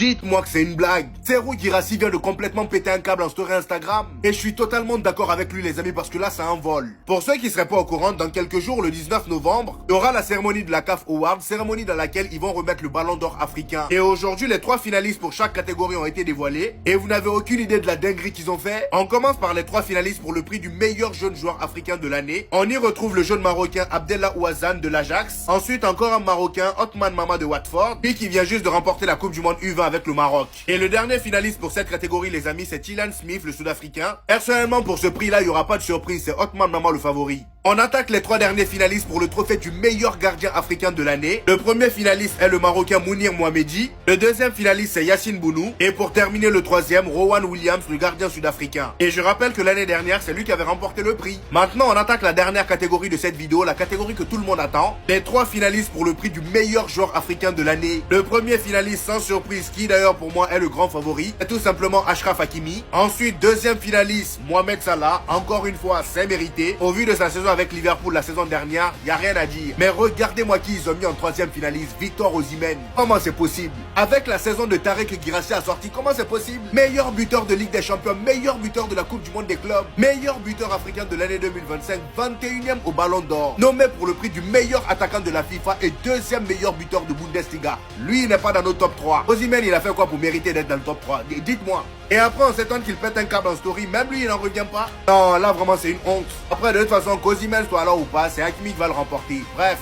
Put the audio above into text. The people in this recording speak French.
Dites-moi que c'est une blague. Serhou Guirassy vient de complètement péter un câble en story Instagram. Et je suis totalement d'accord avec lui les amis parce que là c'est un vol. Pour ceux qui seraient pas au courant, dans quelques jours, le 19 novembre, il y aura la cérémonie de la CAF Awards, cérémonie dans laquelle ils vont remettre le ballon d'or africain. Et aujourd'hui, les 3 finalistes pour chaque catégorie ont été dévoilés. Et vous n'avez aucune idée de la dinguerie qu'ils ont fait. On commence par les 3 finalistes pour le prix du meilleur jeune joueur africain de l'année. On y retrouve le jeune marocain Abdellah Ouazzane de l'Ajax. Ensuite encore un marocain, Othman Mama de Watford, lui qui vient juste de remporter la Coupe du Monde U20 avec le Maroc. Et le dernier finaliste pour cette catégorie les amis, c'est Ilan Smith, le Sud-Africain. Personnellement pour ce prix là, il n'y aura pas de surprise, c'est Othman Mama le favori. On attaque les 3 derniers finalistes pour le trophée du meilleur gardien africain de l'année. Le premier finaliste est le Marocain Mounir Mohamedi. Le deuxième finaliste c'est Yassine Bounou. Et pour terminer le troisième, Rowan Williams, le gardien sud-africain. Et je rappelle que l'année dernière, c'est lui qui avait remporté le prix. Maintenant, on attaque la dernière catégorie de cette vidéo, la catégorie que tout le monde attend. Les 3 finalistes pour le prix du meilleur joueur africain de l'année. Le premier finaliste sans surprise, qui d'ailleurs pour moi est le grand favori, c'est tout simplement Achraf Hakimi. Ensuite, deuxième finaliste, Mohamed Salah. Encore une fois, c'est mérité. Au vu de sa saison avec Liverpool la saison dernière, y a rien à dire. Mais regardez-moi qui ils ont mis en troisième finaliste, Victor Osimhen. Comment c'est possible? Avec la saison de Tarek Guirassy a sorti, comment c'est possible? Meilleur buteur de Ligue des Champions, meilleur buteur de la Coupe du Monde des clubs, meilleur buteur africain de l'année 2025, 21e au Ballon d'Or, nommé pour le prix du meilleur attaquant de la FIFA et deuxième meilleur buteur de Bundesliga. Lui, il n'est pas dans nos top 3. Osimhen, il a fait quoi pour mériter d'être dans le top 3? Dites-moi. Et après, on s'étonne qu'il pète un câble en story. Même lui, il n'en revient pas. Non, là, vraiment, c'est une honte. Après, de toute façon, qu'Osimhen soit là ou pas, c'est Hakimi qui va le remporter. Bref.